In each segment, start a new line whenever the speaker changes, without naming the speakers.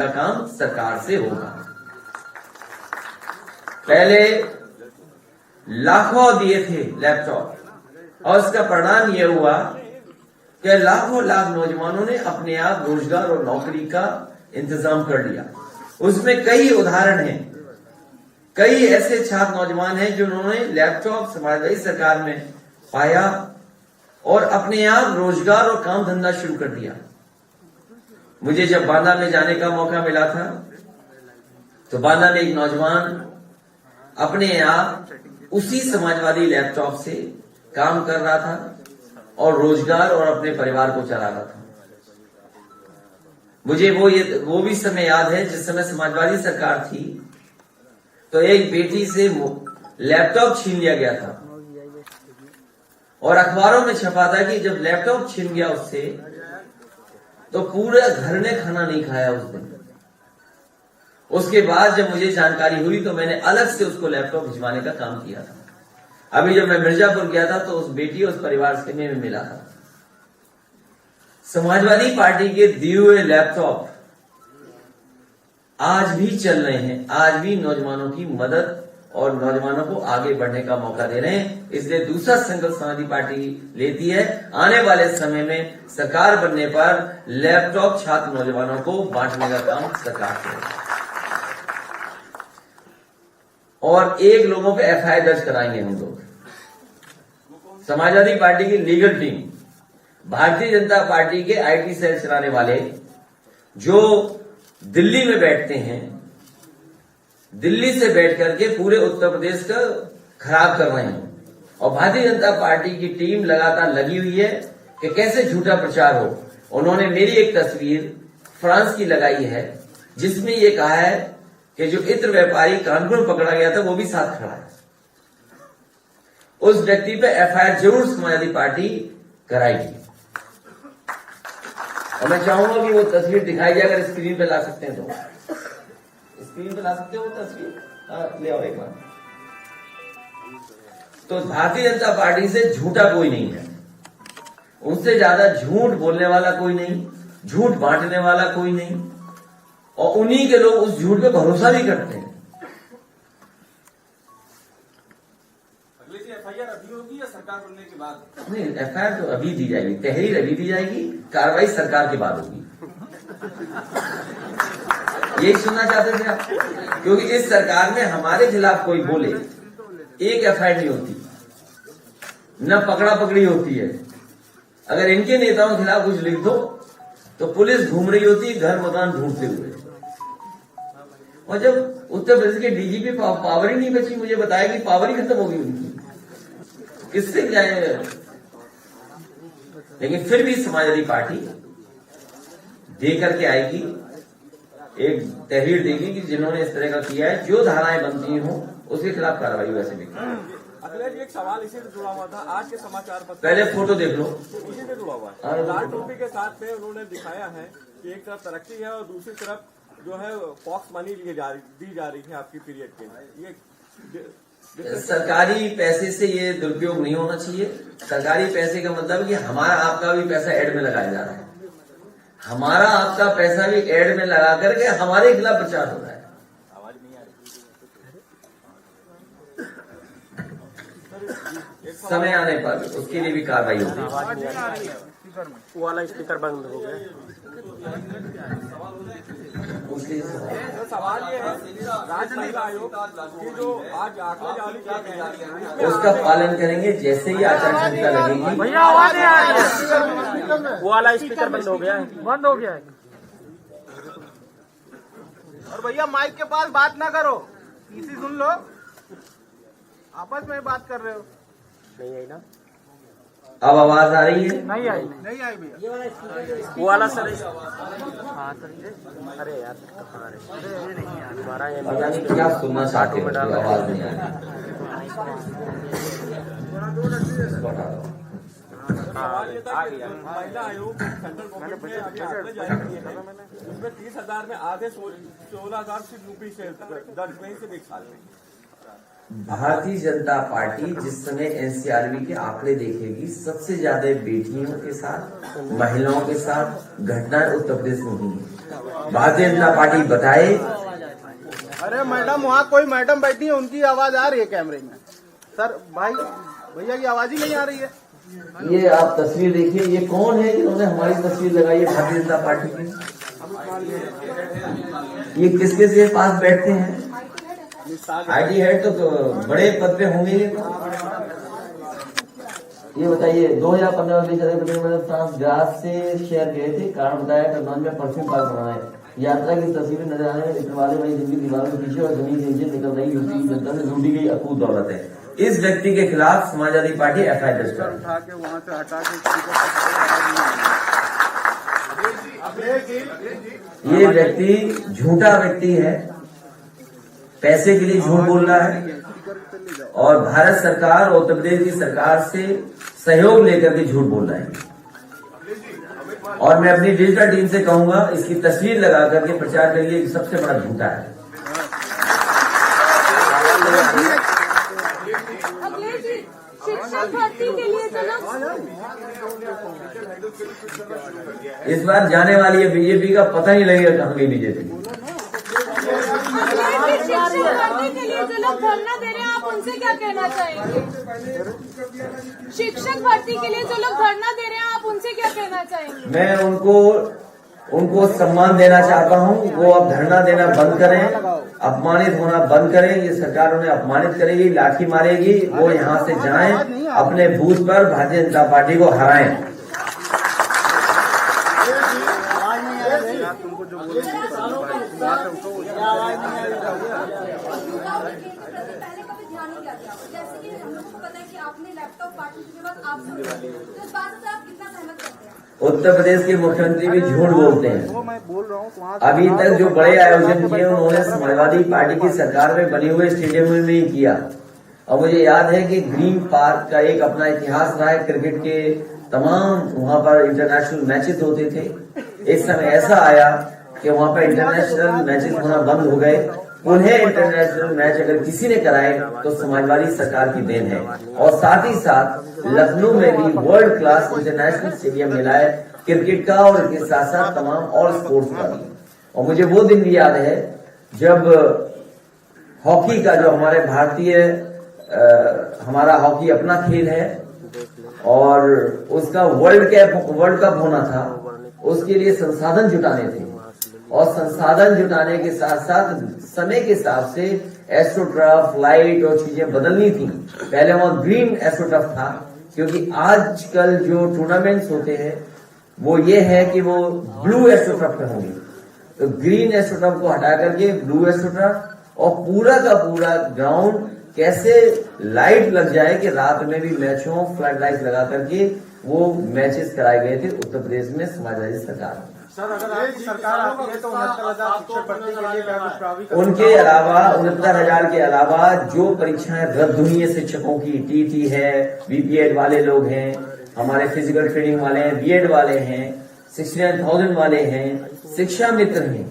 का काम सरकार से होगा। पहले लाखों दिए थे लैपटॉप और इसका परिणाम यह हुआ कि लाखों लाख नौजवानों ने अपने आप रोजगार और नौकरी का इंतजाम कर लिया। उसमें कई उदाहरण हैं, कई ऐसे छात्र नौजवान हैं जिन्होंने लैपटॉप समाजवादी सरकार में पाया और अपने आप रोजगार और काम धंधा शुरू कर दिया। मुझे जब बांदा में जाने का मौका मिला था तो बांदा में एक नौजवान अपने आप उसी समाजवादी लैपटॉप से काम कर रहा था और रोजगार और अपने परिवार को चला रहा था। मुझे वो भी समय याद है जिस समय समाजवादी सरकार थी तो एक बेटी से लैपटॉप छीन लिया गया था और अखबारों में छपा था कि जब लैपटॉप छीन गया उससे तो पूरे घर ने खाना नहीं खाया उस दिन। उसके बाद जब मुझे जानकारी हुई तो मैंने अलग से उसको लैपटॉप भिजवाने का काम किया था। अभी जब मैं मिर्जापुर गया था तो उस बेटी और उस परिवार से मैं मिला था। समाजवादी पार्टी के दिए हुए लैपटॉप आज भी चल रहे हैं, आज भी नौजवानों की मदद और नौजवानों को आगे बढ़ने का मौका दे रहे हैं। इसलिए दूसरा संकल्प समाजवादी पार्टी लेती है, आने वाले समय में सरकार बनने पर लैपटॉप छात्र नौजवानों को बांटने का काम सरकार करेगी और एक लोगों पे एफआईआर दर्ज कराएंगे हम लोग। समाजवादी पार्टी की legal team, Bharatiya Janata party के आईटी सेल चलाने वाले जो दिल्ली में बैठते हैं, दिल्ली से बैठ करके पूरे उत्तर प्रदेश का खराब कर रहे हैं और भारतीय जनता पार्टी की टीम लगातार लगी हुई है कि कैसे झूठा प्रचार हो। उन्होंने मेरी एक तस्वीर फ्रांस की लगाई है जिसमें ये कहा है कि जो इत्र व्यापारी कानपुर में पकड़ा गया था वो भी साथ खड़ा है। उस व्यक्ति पे एफआईआर जरूर समाजवादी पार्टी कराएगी और मैं चाहूंगा कि वो तस्वीर दिखाई जाए। अगर स्क्रीन पे ला सकते हैं तो स्क्रीन पे ला सकते हो वो तस्वीर, ले आओ एक बार। तो भारतीय जनता पार्टी से झूठा कोई नहीं है, उनसे ज्यादा झूठ बोलने वाला कोई नहीं, झूठ बांटने वाला कोई नहीं और उन्हीं के लोग उस झूठ पे भरोसा भी करते हैं।
एफआईआर अभी होगी या सरकार बनने के बाद?
नहीं, एफआईआर तो अभी दी जाएगी, तहरीर अभी दी जाएगी, कार्रवाई सरकार के बाद होगी। यही सुनना चाहते थे आप? क्योंकि इस सरकार में हमारे खिलाफ कोई बोले एक एफआईआर नहीं होती, न पकड़ा पकड़ी होती है। अगर इनके नेताओं के खिलाफ कुछ लिख दो तो पुलिस घूम रही होती है घर मकान ढूंढते हुए। और जब उत्तर प्रदेश के डीजीपी पावर ही नहीं बची, मुझे बताया कि पावर ही खत्म होगी उनकी, किससे क्या है। लेकिन फिर भी समाजवादी पार्टी दे करके आएगी, एक तहरीर देगी कि जिन्होंने इस तरह का किया है, जो धाराएं बनती हो उसके खिलाफ कार्रवाई वैसे भी।
अखिलेश जी, एक सवाल इसी से जुड़ा हुआ था। आज के समाचार पत्र
पहले फोटो देख लो,
इसी से जुड़ा हुआ है। लाल टोपी के साथ में उन्होंने दिखाया है कि एक तरफ तरक्की है और दूसरी तरफ जो है पॉक्स मनी दी जा रही है आपकी पीरियड के। ये
सरकारी पैसे से ये दुरुपयोग नहीं होना चाहिए। सरकारी पैसे का मतलब कि हमारा आपका भी पैसा एड में लगाया जा रहा है, हमारा आपका पैसा भी एड में लगा करके हमारे खिलाफ प्रचार हो रहा है।
आवाज नहीं आ रही।
समय आने पर उसके लिए भी कार्रवाई होगी।
वो वाला स्पीकर बंद हो गया।
तो सवाल ये है, राज्य महिला आयोग की जो आज आंकड़े जारी किए गए हैं
उसका पालन करेंगे। जैसे ही आचार संहिता लगेगी,
भैया आवाज नहीं आ रही है, वो वाला स्पीकर बंद हो गया है, बंद हो गया है।
और भैया माइक के पास बात ना करो, इसी सुन लो, आपस में बात कर रहे हो।
नहीं आई ना,
अब आवाज आ रही है?
नहीं आई,
नहीं आई भैया।
वो वाला सर। हाँ सर, अरे यार कहाँ रहे हमारा ये
पता नहीं क्या सुनना चाहते हो, आवाज नहीं आ रही।
सवाल ये था कि महिला आयोग सेंट्रल गवर्नमेंट ने अभी आंकड़े जारी किए हैं, उसमें 30,000 में आधे 16,000 सिर्फ यूपी से दर्ज हुए सिर्फ एक साल में।
भारतीय जनता पार्टी जिस समय एनसीआरबी के आंकड़े देखेगी, सबसे ज्यादा बेटियों के साथ, महिलाओं के साथ घटनाएं उत्तर प्रदेश में हुई है। भारतीय जनता पार्टी बताए।
अरे मैडम, वहाँ कोई मैडम बैठी है, उनकी आवाज आ रही है कैमरे में। सर भाई, भैया की आवाज ही नहीं आ रही है।
ये आप तस्वीर देखिए, ये कौन है जिन्होंने हमारी तस्वीर लगाई है भारतीय जनता पार्टी की? ये किसके से पास बैठते हैं? आईटी हेड तो बड़े पद पे होंगे ये बताइए। 2015 में फ्रांस ग्रास से शहर गए थे, कारण बताया कर्नाल में परफ्यूम पार्क बनाना है। यात्रा की तस्वीरें नजर आने में इतवार वही जिनकी दीवारों के पीछे और जमीन से नीचे निकल रही यूपी की जनता से लूटी गई अकूत दौलत है। इस व्यक्ति के खिलाफ समाजवादी पार्टी FIR दर्ज कर
उठा के वहाँ से हटा के
ये व्यक्ति झूठा व्यक्ति है, पैसे के लिए झूठ बोल रहा है और भारत सरकार और उत्तर प्रदेश की सरकार से सहयोग लेकर के झूठ बोल रहा है। और मैं अपनी डिजिटल टीम से कहूंगा, इसकी तस्वीर लगा करके प्रचार करिए, सबसे बड़ा झूठा है।
शिक्षक भर्ती के लिए
इस बार जाने वाली है बीजेपी का, पता नहीं लगेगा कहाँ गई बीजेपी।
शिक्षक भर्ती के लिए जो लोग धरना दे रहे हैं, आप उनसे क्या कहना चाहेंगे? शिक्षक भर्ती के लिए जो लोग धरना दे रहे हैं, आप उनसे क्या कहना चाहेंगे?
मैं उनको सम्मान देना चाहता हूं। वो अब धरना देना बंद करें, अपमानित होना बंद करें। ये सरकार उन्हें अपमानित करेगी, लाठी मारेगी। वो यहाँ से जाएं, अपने बूथ पर भारतीय जनता पार्टी को हराएं।
जैसे कि हम लोगों को पता है कि आपने लैपटॉप पार्टी के बाद आपसे तो इस बात से आप कितना सहमत करते हैं?
उत्तर प्रदेश के मुख्यमंत्री भी झूठ बोलते हैं।
वो मैं बोल रहा हूँ,
अभी तक जो बड़े आयोजन किए उन्होंने समाजवादी पार्टी की सरकार में बने हुए स्टेडियम में ही किया। और मुझे याद है कि ग्रीन पार्क का एक अपना इतिहास रहा है, क्रिकेट के तमाम वहां पर इंटरनेशनल मैचेस होते थे। एक समय ऐसा आया कि वहां पर इंटरनेशनल मैचेस होना बंद हो गए। उन्हें इंटरनेशनल मैच अगर किसी ने कराए तो समाजवादी सरकार की देन है। और साथ ही साथ लखनऊ में भी वर्ल्ड क्लास इंटरनेशनल स्टेडियम मिला है क्रिकेट का, और इसके साथ साथ तमाम और स्पोर्ट्स का भी। और मुझे वो दिन भी याद है जब हॉकी का, जो हमारे भारतीय हमारा हॉकी अपना खेल है और उसका वर्ल्ड कप होना था, उसके लिए संसाधन जुटाने थे। और संसाधन जुटाने के साथ साथ समय के हिसाब से एस्ट्रोटर्फ, लाइट और चीजें बदलनी थी। पहले वहां ग्रीन एस्ट्रोटर्फ था, क्योंकि आजकल जो टूर्नामेंट्स होते हैं वो ये है कि वो ब्लू एस्ट्रोटर्फ पे होंगे। तो ग्रीन एस्ट्रोटर्फ को हटा करके ब्लू एस्ट्रोटर्फ, और पूरा का पूरा ग्राउंड कैसे लाइट लग जाए कि रात में भी मैच हो, फ्लड लाइट लगा करके वो मैचेस कराए गए थे उत्तर प्रदेश में समाजवादी सरकार।
सर, अगर आपकी सरकार आती है तो 69,000 शिक्षक भर्ती के लिए क्या कुछ प्राविधिक?
उनके अलावा 69,000 के अलावा जो परीक्षाएं रद्द हुई है शिक्षकों की, टीटी है, बीपीएड वाले लोग हैं, हमारे फिजिकल ट्रेनिंग वाले हैं, बीएड वाले हैं, 69,000 वाले हैं, शिक्षा मित्र हैं।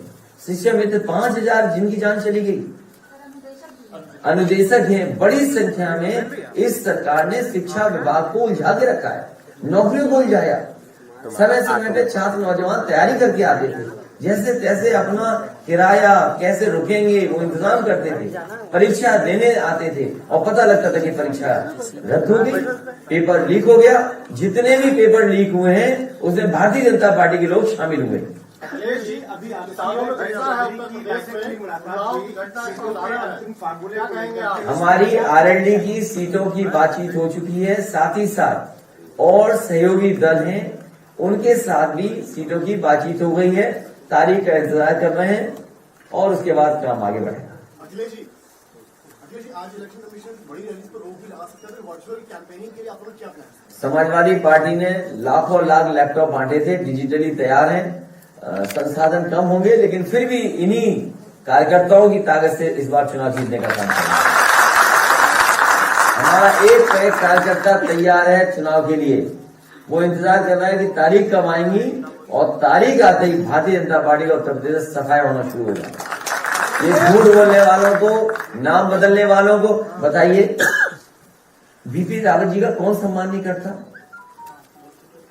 शिक्षा मित्र 5,000 जिनकी जान चली गई, अनुदेशक हैं। बड़ी संख्या में इस सरकार ने शिक्षा विभाग को उलझा के रखा है, नौकरियों को उलझाया। समय समय पे छात्र नौजवान तैयारी करके आते थे, जैसे तैसे अपना किराया कैसे रुकेंगे वो इंतजाम करते थे, परीक्षा देने आते थे और पता लगता था कि परीक्षा रद्द हो गई, पेपर लीक हो गया। जितने भी पेपर लीक हुए हैं उसमें भारतीय जनता पार्टी के लोग शामिल हुए। हमारी R&D की सीटों की बातचीत हो चुकी है, साथ ही साथ और सहयोगी दल हैं उनके साथ भी सीटों की बातचीत हो गई है। तारीख का इंतजार कर रहे हैं और उसके बाद काम आगे बढ़ेगा।
अखिलेश जी, आज इलेक्शन कमीशन बड़ी रैली पर रोक भी लगा सकता है, वर्चुअल कैंपेनिंग के लिए आप लोग क्या प्लान है?
समाजवादी पार्टी ने लाखों लाख लैपटॉप बांटे थे, डिजिटली तैयार हैं। संसाधन कम होंगे लेकिन फिर भी इन्हीं कार्यकर्ताओं की ताकत से इस बार चुनाव जीतने का काम करेंगे। हमारा एक कार्यकर्ता तैयार है चुनाव के लिए, वो इंतजार कर रहा है कि तारीख कब आएंगी, और तारीख आते ही भारतीय जनता पार्टी का उत्तर प्रदेश सफाया होना शुरू हो जाएगा। ये झूठ बोलने वालों को, नाम बदलने वालों को बताइए, बीपी रावत जी का कौन सम्मान नहीं करता?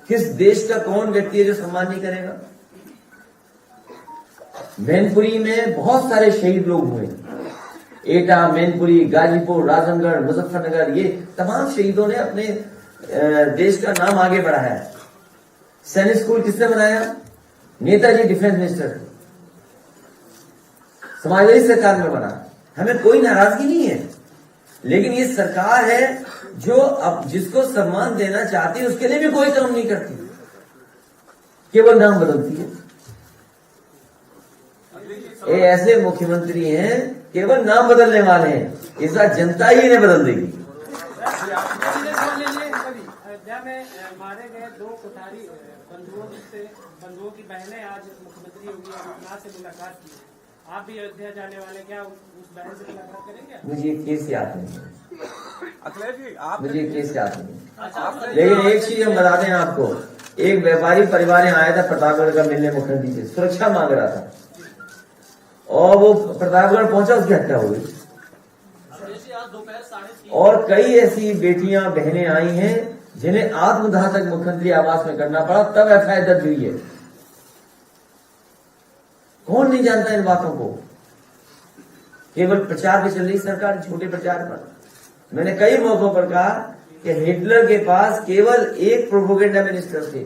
किस देश का कौन व्यक्ति है जो सम्मान नहीं करेगा? मैनपुरी में बहुत सारे शहीद लोग हुए, एटा, मैनपुरी, गाजीपुर, राजनगढ़, मुजफ्फरनगर, ये तमाम शहीदों ने अपने देश का नाम आगे बढ़ाया। सैनिक स्कूल किसने बनाया? नेताजी डिफेंस मिनिस्टर, समाजवादी सरकार में बना। हमें कोई नाराजगी नहीं है, लेकिन ये सरकार है जो अब जिसको सम्मान देना चाहती है उसके लिए भी कोई काम नहीं करती, केवल नाम बदलती है। ये ऐसे मुख्यमंत्री हैं, केवल नाम बदलने वाले हैं, इस बार जनता ही इन्हें बदल देगी।
अयोध्या में मारे गए 2 कोठारी बंधुओं की बहनें आज मुख्यमंत्री योगी आदित्यनाथ से मुलाकात की। आप भी अयोध्या जाने वाले, क्या उस बहन से मुलाकात करेंगे?
मुझे केस याद नहीं,
अखिलेश जी आप
मुझे केस याद नहीं, लेकिन एक चीज हम बता दें आपको, एक व्यापारी परिवार यहाँ आया था प्रतापगढ़ का मिलने मुख्यमंत्री से, सुरक्षा मांग रहा था और वो प्रतापगढ़ पहुंचा, उसकी हत्या हो गई। और कई ऐसी बेटियां बहनें आई हैं जिन्हें आत्मदाह तक मुख्यमंत्री आवास में करना पड़ा, तब एफआईआर दर्ज हुई है। कौन नहीं जानता इन बातों को? केवल प्रचार पे चल रही सरकार, छोटे प्रचार पर। मैंने कई मौकों पर कहा कि हिटलर के पास केवल एक प्रोपोगेंडा मिनिस्टर थे,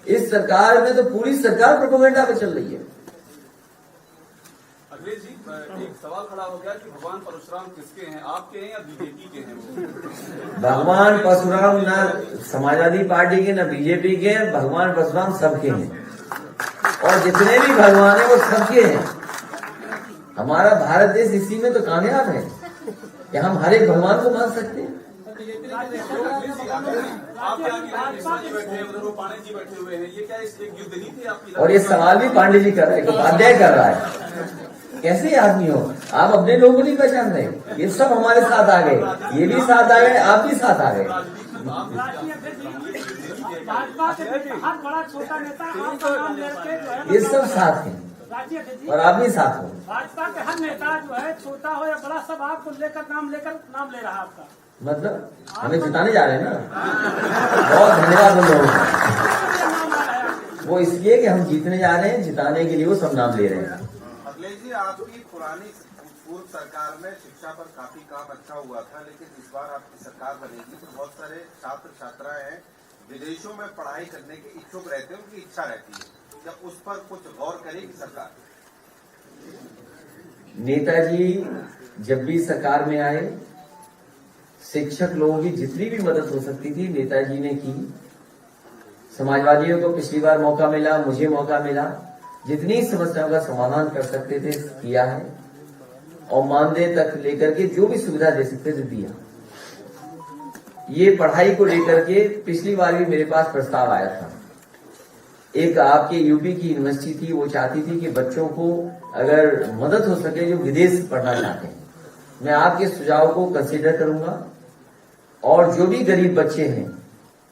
इस सरकार में तो पूरी सरकार प्रोपोगेंडा पे चल रही है।
अखिलेश जी, एक सवाल खड़ा हो गया कि भगवान परशुराम किसके हैं, आपके हैं या बीजेपी के हैं?
भगवान परशुराम ना समाजवादी पार्टी के, ना बीजेपी के हैं, भगवान परशुराम सबके हैं, और जितने भी भगवान हैं वो सबके हैं। हमारा भारत देश इसी में तो कामयाब है कि हम हर एक भगवान को मान सकते हैं। और ये सवाल भी पांडे जी कर रहे हैं, उपाध्याय कर रहा है। कैसे आदमी हो आप? अपने लोगों को नहीं पहचान रहे? ये सब हमारे साथ आ गए, ये भी साथ आ गए, आप भी साथ आ गए।
बड़ा छोटा नेता
ये सब साथ हैं और आप भी साथ हो।
भाजपा के हर नेता जो है, छोटा हो या बड़ा, सब आपको लेकर नाम ले रहा है आपका।
मतलब हमें जिताने जा रहे हैं ना, बहुत धन्यवाद उन लोगों का। वो इसलिए कि हम जीतने जा रहे हैं, जिताने के लिए वो सब नाम ले रहे हैं।
अखिलेश जी, आपकी पुरानी पूर्व सरकार में शिक्षा पर काफी काम अच्छा हुआ था, लेकिन इस बार आपकी सरकार बनेगी तो बहुत सारे छात्र छात्राएं हैं विदेशों में पढ़ाई करने के इच्छुक रहते हैं, उनकी इच्छा रहती है, क्या उस पर कुछ गौर करेगी सरकार?
नेताजी जब भी सरकार में आए, शिक्षक लोगों की जितनी भी मदद हो सकती थी नेताजी ने की। समाजवादियों को पिछली बार मौका मिला, मुझे मौका मिला, जितनी समस्याओं का समाधान कर सकते थे किया है, और मानदेय तक लेकर के जो भी सुविधा दे सकते थे दिया। ये पढ़ाई को लेकर के पिछली बार भी मेरे पास प्रस्ताव आया था। एक आपके यूपी की यूनिवर्सिटी थी, वो चाहती थी कि बच्चों को अगर मदद हो सके जो विदेश पढ़ना चाहते हैं, मैं आपके सुझाव को कंसीडर करूंगा। और जो भी गरीब बच्चे हैं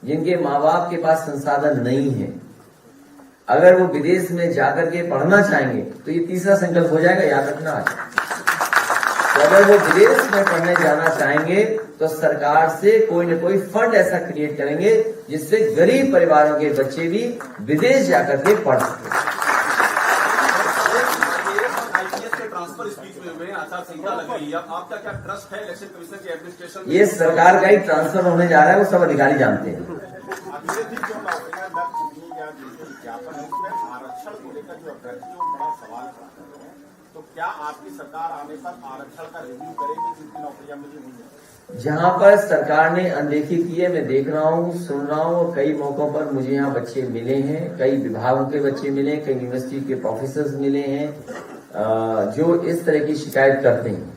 जिनके माँ बाप के पास संसाधन नहीं है, अगर वो विदेश में जाकर के पढ़ना चाहेंगे तो ये तीसरा संकल्प हो जाएगा, याद रखना है। तो अगर वो विदेश में पढ़ने जाना चाहेंगे तो सरकार से कोई न कोई फंड ऐसा क्रिएट करेंगे जिससे गरीब परिवारों के बच्चे भी विदेश जाकर के पढ़ सके।
ट्रांसफर स्पीच में हुए आचार संहिता लग गई है, आपका क्या ट्रस्ट है इलेक्शन कमीशन की एडमिनिस्ट्रेशन?
ये सरकार का ही ट्रांसफर होने जा रहा है, वो सब अधिकारी जानते हैं।
आरक्षण को लेकर जो अभ्यर्थी बड़ा सवाल था, तो क्या आपकी सरकार आने पर आरक्षण का रिव्यू करेगी जितनी नौकरियां मिली हुई हैं?
जहां पर सरकार ने अनदेखी की है, मैं देख रहा हूँ, सुन रहा हूँ, कई मौकों पर मुझे यहाँ बच्चे मिले हैं, कई विभागों के बच्चे मिले, कई यूनिवर्सिटी के प्रोफेसर मिले हैं जो इस तरह की शिकायत करते हैं।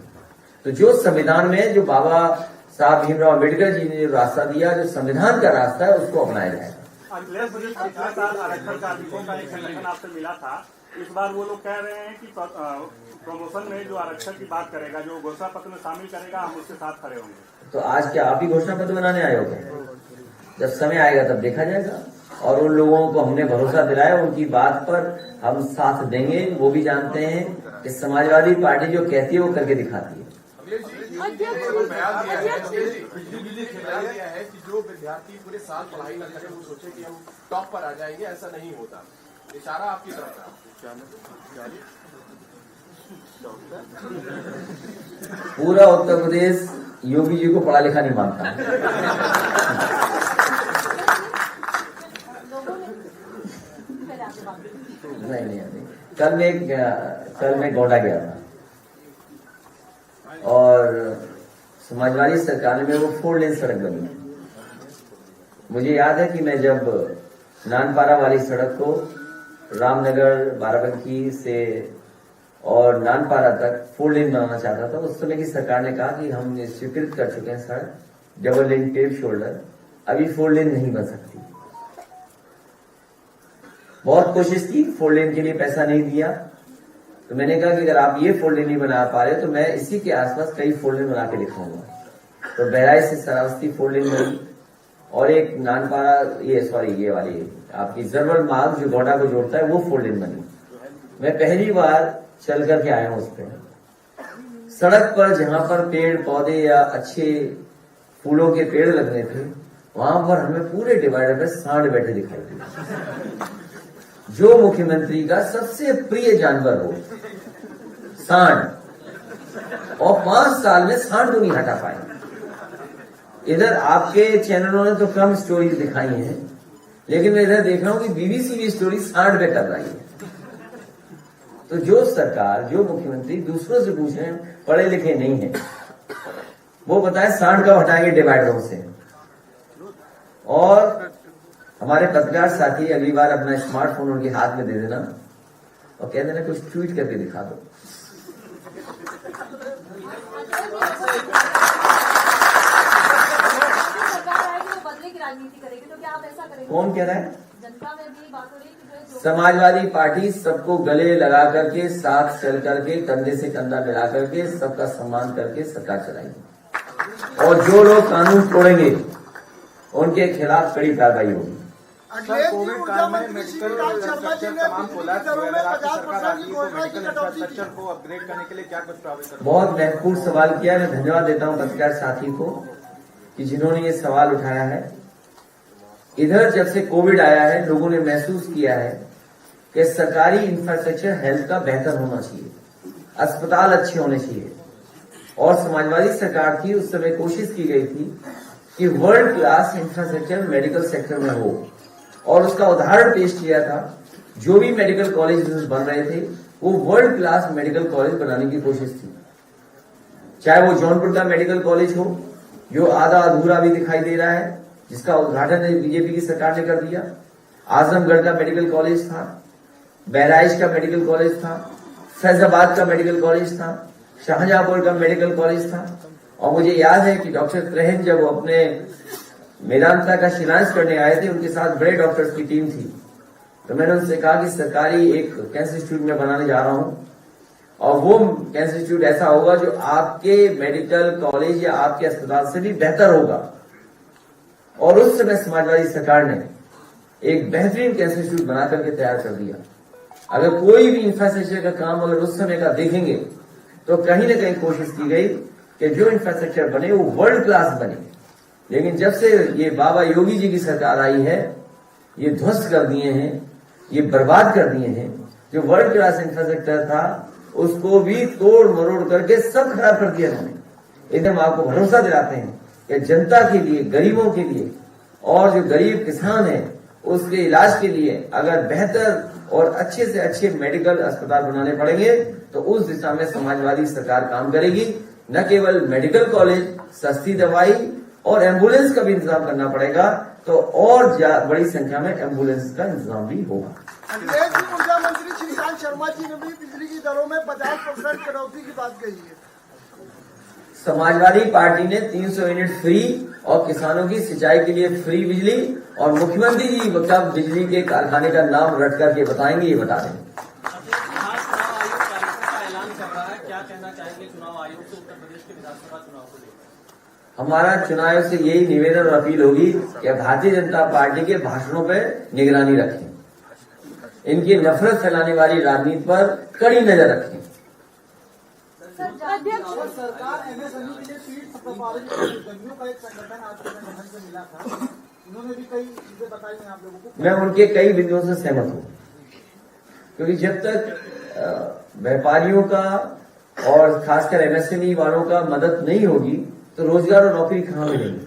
तो जो संविधान में, जो बाबा साहब भीमराव अम्बेडकर जी ने जो रास्ता दिया, जो संविधान का रास्ता है, उसको अपनाया जाएगा।
अखिलेश जी, पिछले साल आरक्षण कार्मिकों का एक संगठन आपसे मिला था, इस बार वो लोग कह रहे हैं कि प्रमोशन में जो आरक्षण की बात करेगा, जो घोषणा पत्र में शामिल करेगा, हम उसके साथ खड़े होंगे।
तो आज क्या आप ही घोषणा पत्र बनाने आए हो? जब समय आएगा तब देखा जाएगा। और उन लोगों को हमने भरोसा दिलाया, उनकी बात पर हम साथ देंगे। वो भी जानते हैं कि समाजवादी पार्टी जो कहती है वो करके दिखाती है।
है कि जो विद्यार्थी पूरे साल पढ़ाई न करें वो सोचे कि हम टॉप पर आ जाएंगे, ऐसा नहीं होता। इशारा आपकी तरफ है।
पूरा उत्तर प्रदेश योगी जी को पढ़ा लिखा नहीं मानता। नहीं। कल मैं गोंडा गया था और समाजवादी सरकार में वो 4 लेन सड़क बनी। मुझे याद है कि मैं जब नानपारा वाली सड़क को रामनगर बाराबंकी से और नानपारा तक 4 लेन बनाना चाहता था, उस समय की सरकार ने कहा कि हम स्वीकृत कर चुके हैं सड़क डबल लेन टेप शोल्डर, अभी 4 लेन नहीं बन सकती। बहुत कोशिश की, 4 लेन के लिए पैसा नहीं दिया, तो मैंने कहा कि अगर आप ये 4 लेन नहीं बना पा रहे तो मैं इसी के आसपास कई 4 लेन बना के दिखाऊंगा। तो बहराइच से श्रावस्ती 4 लेन बनी और एक नानपारा ये वाली आपकी जरवल मार्ग जो गोंडा को जोड़ता है वो 4 लेन बनी। मैं पहली बार चल करके आया हूं उस पर। सड़क पर जहां पर पेड़ पौधे या अच्छे फूलों के पेड़ लगने थे वहां पर हमें पूरे डिवाइडर में सांड बैठे दिखाई दिए। जो मुख्यमंत्री का सबसे प्रिय जानवर हो सांड, और 5 साल में सांड को नहीं हटा पाए। इधर आपके चैनलों ने तो कम स्टोरीज दिखाई हैं, लेकिन मैं इधर देख रहा हूं कि बीबीसी भी स्टोरी सांड पे कर रही है। तो जो सरकार, जो मुख्यमंत्री दूसरों से पूछ रहे हैं, पढ़े लिखे नहीं है, वो बताए सांड कब हटाएंगे डिवाइडरों से। और हमारे पत्रकार साथी अगली बार अपना स्मार्टफोन उनके हाथ में दे देना और कह देना कुछ ट्वीट करके दिखा दो।
बदले की राजनीति करेगी, तो क्या आप ऐसा करेंगे?
कौन कह रहा है?
जनता में भी बात हो रही है कि
समाजवादी पार्टी सबको गले लगा करके, साथ चल करके, कंधे से कंधा मिला करके, सबका सम्मान करके सरकार चलाएगी। और जो लोग कानून तोड़ेंगे उनके खिलाफ कड़ी कार्रवाई होगी।
कोविड काल में मेडिकल इंफ्रास्ट्रक्चर तमाम कोलैप्स हुए, अगर आपकी सरकार आती है तो मेडिकल इंफ्रास्ट्रक्चर को अपग्रेड करने के लिए क्या कुछ प्रावधान?
बहुत महत्वपूर्ण सवाल किया। मैं धन्यवाद देता हूं पत्रकार साथी को कि जिन्होंने ये सवाल उठाया है। इधर जब से कोविड आया है लोगों ने महसूस किया है कि सरकारी इंफ्रास्ट्रक्चर हेल्थ का बेहतर होना चाहिए, अस्पताल अच्छे होने चाहिए। और समाजवादी सरकार थी उस समय, कोशिश की गई थी कि world class infrastructure medical sector में हो, और उसका उदाहरण पेश किया था। जो भी मेडिकल कॉलेज बन रहे थे वो वर्ल्ड क्लास मेडिकल कॉलेज बनाने की कोशिश थी। चाहे वो जौनपुर का मेडिकल कॉलेज हो जो आधा अधूरा भी दिखाई दे रहा है, जिसका उद्घाटन बीजेपी की सरकार ने कर दिया। आजमगढ़ का मेडिकल कॉलेज था, बहराइच का मेडिकल कॉलेज था, फैजाबाद का मेडिकल कॉलेज था, शाहजहांपुर का मेडिकल कॉलेज था। और मुझे याद है कि डॉक्टर त्रेहन जब वो अपने मेदांता का शिलान्यास करने आए थे, उनके साथ बड़े डॉक्टर्स की टीम थी। तो मैंने उनसे कहा कि सरकारी एक कैंसर इंस्टीट्यूट में बनाने जा रहा हूं, और वो कैंसर इंस्टीट्यूट ऐसा होगा जो आपके मेडिकल कॉलेज या आपके अस्पताल से भी बेहतर होगा। और उस समय समाजवादी सरकार ने एक बेहतरीन कैंसर इंस्टीट्यूट बना करके तैयार कर दिया। अगर कोई भी इंफ्रास्ट्रक्चर का काम अगर उस समय का देखेंगे तो कहीं न कहीं कोशिश की गई कि जो इंफ्रास्ट्रक्चर बने वो वर्ल्ड क्लास बने। लेकिन जब से ये बाबा योगी जी की सरकार आई है, ये ध्वस्त कर दिए हैं, ये बर्बाद कर दिए हैं। जो वर्ल्ड क्लास इंफ्रास्ट्रक्चर था उसको भी तोड़ मरोड़ करके सब खराब कर दिया उन्होंने। इसलिए हम आपको भरोसा दिलाते हैं कि जनता के लिए, गरीबों के लिए, और जो गरीब किसान है उसके इलाज के लिए अगर बेहतर और अच्छे से अच्छे मेडिकल अस्पताल बनाने पड़ेंगे तो उस दिशा में समाजवादी सरकार काम करेगी। न केवल मेडिकल कॉलेज, सस्ती दवाई और एम्बुलेंस का भी इंतजाम करना पड़ेगा, तो और बड़ी संख्या में एम्बुलेंस का इंतजाम भी होगा।
ऊर्जा मंत्री श्रीकांत शर्मा जी ने भी बिजली की दरों में 50% कटौती की बात कही है।
समाजवादी पार्टी ने 300 यूनिट फ्री और किसानों की सिंचाई के लिए फ्री बिजली, और मुख्यमंत्री जी कब बिजली के कारखाने का नाम रट करके बताएंगे, ये बता दें। हमारा चुनाव से यही निवेदन और अपील होगी कि भारतीय जनता पार्टी के भाषणों पर निगरानी रखें, इनकी नफरत फैलाने वाली राजनीति पर कड़ी नजर रखें।
सरकार एमएसएमई के लिए सीट प्रभावित जंगलों का एक संगठन आपके संगठन से मिला था, उन्होंने भी कई चीजें बताई हैं आप लोगों को।
मैं उनके कई बिंदुओं से सहमत हूं। क्योंकि जब तक व्यापारियों का और खासकर एमएसएमई वालों का मदद नहीं होगी तो रोजगार और नौकरी कहाँ मिलेगी।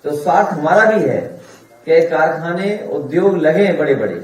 तो स्वार्थ हमारा भी है कि कारखाने उद्योग लगे बड़े बड़े,